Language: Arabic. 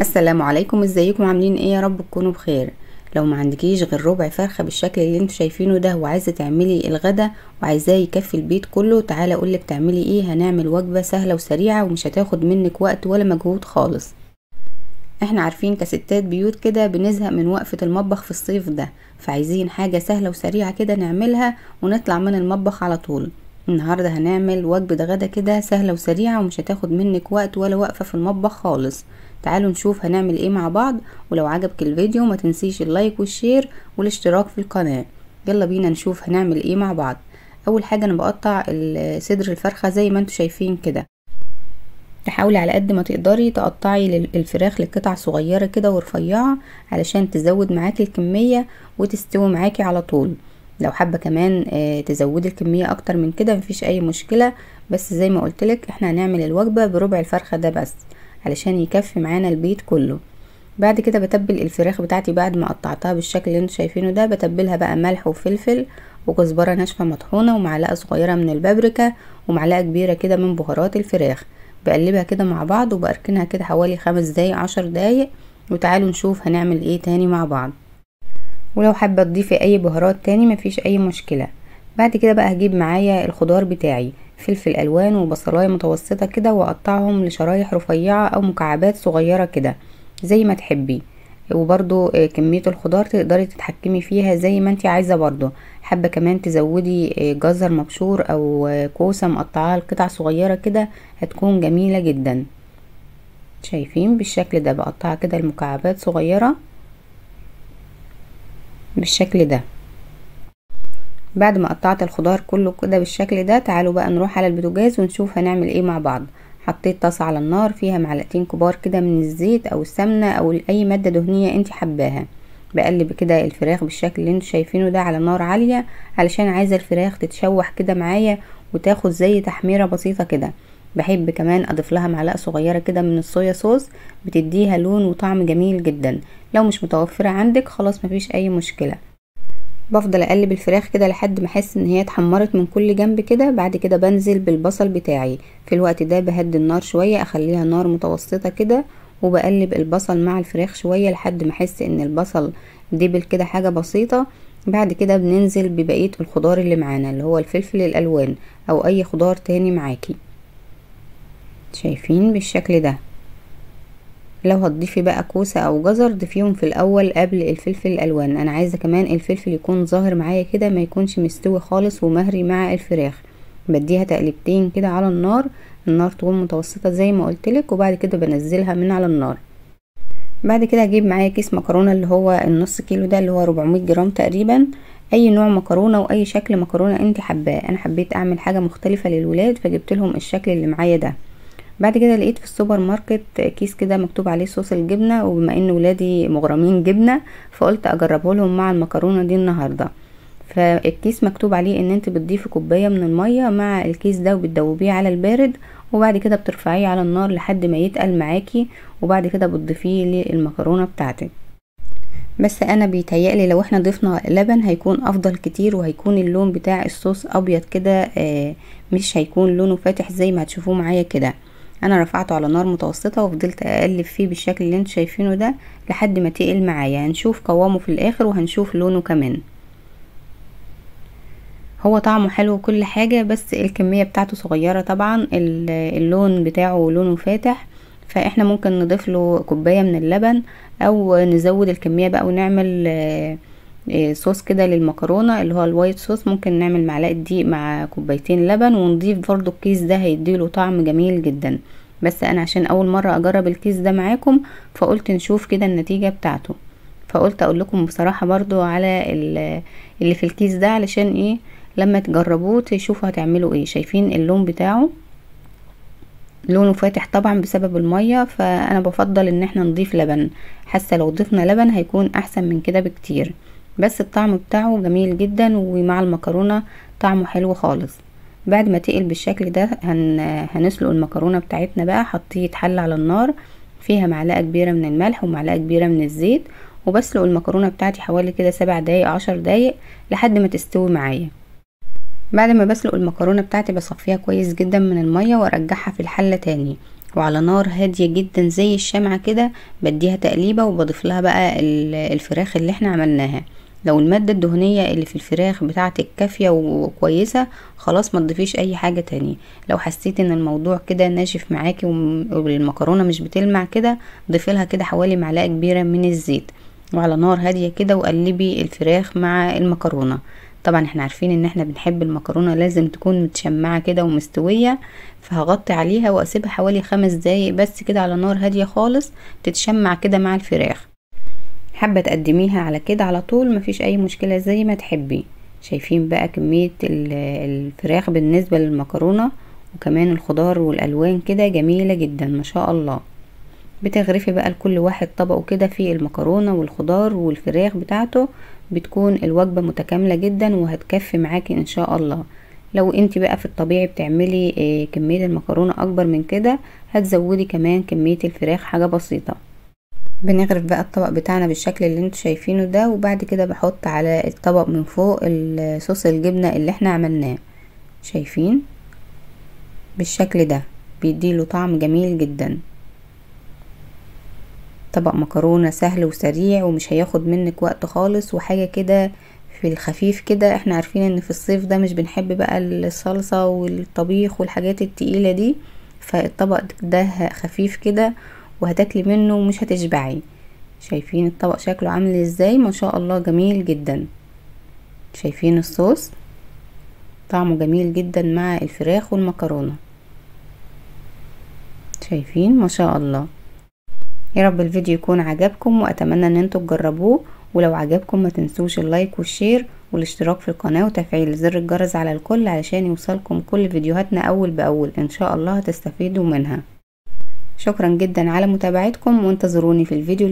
السلام عليكم، ازيكم؟ عاملين ايه؟ يا رب تكونوا بخير. لو ما عندكيش غير ربع فرخه بالشكل اللي انتوا شايفينه ده وعايزه تعملي الغدا وعايزاه يكفي البيت كله، تعالى اقولك تعملي ايه. هنعمل وجبه سهله وسريعه ومش هتاخد منك وقت ولا مجهود خالص. احنا عارفين كستات بيوت كده بنزهق من وقفه المطبخ في الصيف ده، فعايزين حاجه سهله وسريعه كده نعملها ونطلع من المطبخ على طول. النهارده هنعمل وجبه غدا كده سهله وسريعه ومش هتاخد منك وقت ولا وقفه في المطبخ خالص. تعالوا نشوف هنعمل ايه مع بعض. ولو عجبك الفيديو ما تنسيش اللايك والشير والاشتراك في القناه. يلا بينا نشوف هنعمل ايه مع بعض. اول حاجه انا بقطع صدر الفرخه زي ما انتوا شايفين كده. تحاولي على قد ما تقدري تقطعي الفراخ لقطع صغيرة كده ورفيعة علشان تزود معاكي الكمية وتستوي معاكي على طول. لو حابة كمان تزودي الكمية اكتر من كده مفيش اي مشكلة، بس زي ما قلتلك احنا هنعمل الوجبة بربع الفرخة ده بس علشان يكفي معانا البيت كله. بعد كده بتبل الفراخ بتاعتي بعد ما قطعتها بالشكل اللي انتوا شايفينه ده. بتبلها بقى ملح وفلفل وكزبرة ناشفة مطحونة ومعلقة صغيرة من البابريكا ومعلقة كبيرة كده من بهارات الفراخ. بقلبها كده مع بعض وبركنها كده حوالي 5 دقايق 10 دقايق. وتعالوا نشوف هنعمل ايه تاني مع بعض. ولو حابة تضيفي اي بهارات تاني مفيش اي مشكلة. بعد كده بقى هجيب معايا الخضار بتاعي، فلفل الوان وبصلايه متوسطة كده واقطعهم لشرايح رفيعة او مكعبات صغيرة كده زي ما تحبي. وبرضو كمية الخضار تقدري تتحكمي فيها زي ما انتي عايزة. برضو حابة كمان تزودي جزر مبشور او كوسة مقطعاها لقطع صغيرة كده هتكون جميلة جدا. شايفين بالشكل ده بقطعها كده المكعبات صغيرة بالشكل ده. بعد ما قطعت الخضار كله كده بالشكل ده تعالوا بقى نروح على البوتاجاز ونشوف هنعمل ايه مع بعض. حطيت طاسة على النار فيها معلقتين كبار كده من الزيت او السمنة او اي مادة دهنية انت حباها. بقلب كده الفراخ بالشكل اللي انتوا شايفينه ده على نار عالية علشان عايزة الفراخ تتشوح كده معايا وتاخد زي تحميرة بسيطة كده. بحب كمان اضيف لها معلقة صغيرة كده من الصويا صوص، بتديها لون وطعم جميل جدا. لو مش متوفرة عندك خلاص مفيش اي مشكلة. بفضل اقلب الفراخ كده لحد ما احس ان هي اتحمرت من كل جنب كده. بعد كده بنزل بالبصل بتاعي. في الوقت ده بهدي النار شوية اخليها نار متوسطة كده وبقلب البصل مع الفراخ شوية لحد ما احس ان البصل دبل كده حاجة بسيطة. بعد كده بننزل ببقية الخضار اللي معانا اللي هو الفلفل الالوان او اي خضار تاني معاكي. شايفين بالشكل ده. لو هتضيفي بقى كوسة او جزر ضيفيهم في الاول قبل الفلفل الالوان. انا عايزة كمان الفلفل يكون ظاهر معايا كده ما يكونش مستوي خالص ومهري مع الفراخ. بديها تقلبتين كده على النار. النار تكون متوسطة زي ما قلتلك وبعد كده بنزلها من على النار. بعد كده هجيب معايا كيس مكرونة اللي هو النص كيلو ده اللي هو 400 جرام تقريبا. اي نوع مكرونة واي شكل مكرونة انت حباه. انا حبيت اعمل حاجة مختلفة للولاد فجبت لهم الشكل اللي معايا ده. بعد كده لقيت في السوبر ماركت كيس كده مكتوب عليه صوص الجبنة، وبما ان ولادي مغرمين جبنة فقلت اجربه لهم مع المكرونة دي النهاردة. فالكيس مكتوب عليه ان انت بتضيفي كوباية من المية مع الكيس ده وبتدوبيه على البارد وبعد كده بترفعيه على النار لحد ما يتقل معاكي وبعد كده بتضيفيه للمكرونة بتاعتك. بس انا بيتهيألي لو احنا ضفنا لبن هيكون افضل كتير وهيكون اللون بتاع الصوص ابيض كده، مش هيكون لونه فاتح زي ما هتشوفوه معايا كده. انا رفعته على نار متوسطة وفضلت اقلب فيه بالشكل اللي انتوا شايفينه ده لحد ما تقل معايا. هنشوف قوامه في الاخر وهنشوف لونه كمان. هو طعمه حلو وكل حاجة بس الكمية بتاعته صغيرة طبعا. اللون بتاعه لونه فاتح فاحنا ممكن نضيف له كوباية من اللبن او نزود الكمية بقى ونعمل صوص كده للمكرونة اللي هو الوايت صوص. ممكن نعمل معلقة دقيق مع كوبايتين لبن ونضيف برضو الكيس ده هيديله طعم جميل جدا. بس انا عشان اول مرة اجرب الكيس ده معاكم فقلت نشوف كده النتيجة بتاعته. فقلت اقول لكم بصراحة برضو على اللي في الكيس ده علشان ايه لما تجربوه تشوفوا هتعملوا ايه. شايفين اللون بتاعه لونه فاتح طبعا بسبب المية، فانا بفضل ان احنا نضيف لبن. حاسة لو ضفنا لبن هيكون احسن من كده بكتير. بس الطعم بتاعه جميل جدا ومع المكرونة طعمه حلو خالص. بعد ما تقل بالشكل ده هنسلق المكرونة بتاعتنا بقى. حطيت حلة على النار فيها معلقة كبيرة من الملح ومعلقة كبيرة من الزيت وبسلق المكرونة بتاعتي حوالي كده 7 دقايق 10 دقايق لحد ما تستوي معايا. بعد ما بسلق المكرونة بتاعتي بصفيها كويس جدا من المية وارجعها في الحلة تاني وعلى نار هادية جدا زي الشمعة كده بديها تقليبة وبضيف لها بقى الفراخ اللي احنا عملناها. لو المادة الدهنية اللي في الفراخ بتاعتك كافية وكويسة خلاص ما تضيفيش اي حاجة تانية. لو حسيت ان الموضوع كده ناشف معاكي والمكرونة مش بتلمع كده ضيفي لها كده حوالي معلقة كبيرة من الزيت، وعلى نار هادية كده وقلبي الفراخ مع المكرونة. طبعا احنا عارفين ان احنا بنحب المكرونة لازم تكون متشمعة كده ومستوية، فهغطي عليها واسيبها حوالي 5 دقايق بس كده على نار هادية خالص تتشمع كده مع الفراخ. حابة تقدميها على كده على طول مفيش اي مشكلة زي ما تحبي. شايفين بقى كمية الفراخ بالنسبة للمكرونة، وكمان الخضار والالوان كده جميلة جدا ما شاء الله. بتغرفي بقى لكل واحد طبقه كده في المكرونة والخضار والفراخ بتاعته، بتكون الوجبة متكاملة جدا وهتكفي معاكي ان شاء الله. لو انت بقى في الطبيعي بتعملي كمية المكرونة اكبر من كده هتزودي كمان كمية الفراخ حاجة بسيطة. بنغرف بقى الطبق بتاعنا بالشكل اللي انتوا شايفينه ده، وبعد كده بحط على الطبق من فوق صوص الجبنة اللي احنا عملناه. شايفين بالشكل ده بيديله طعم جميل جدا. طبق مكرونة سهل وسريع ومش هياخد منك وقت خالص، وحاجة كده في الخفيف كده. احنا عارفين ان في الصيف ده مش بنحب بقى الصلصة والطبيخ والحاجات التقيلة دي، فالطبق ده خفيف كده وهتاكلي منه ومش هتشبعي. شايفين الطبق شكله عامل ازاي ما شاء الله جميل جدا. شايفين الصوص طعمه جميل جدا مع الفراخ والمكرونة. شايفين ما شاء الله. يا رب الفيديو يكون عجبكم واتمنى ان انتوا تجربوه، ولو عجبكم ما تنسوش اللايك والشير والاشتراك في القناة وتفعيل زر الجرس على الكل علشان يوصلكم كل فيديوهاتنا اول باول، ان شاء الله هتستفيدوا منها. شكرا جدا على متابعتكم وانتظروني في الفيديو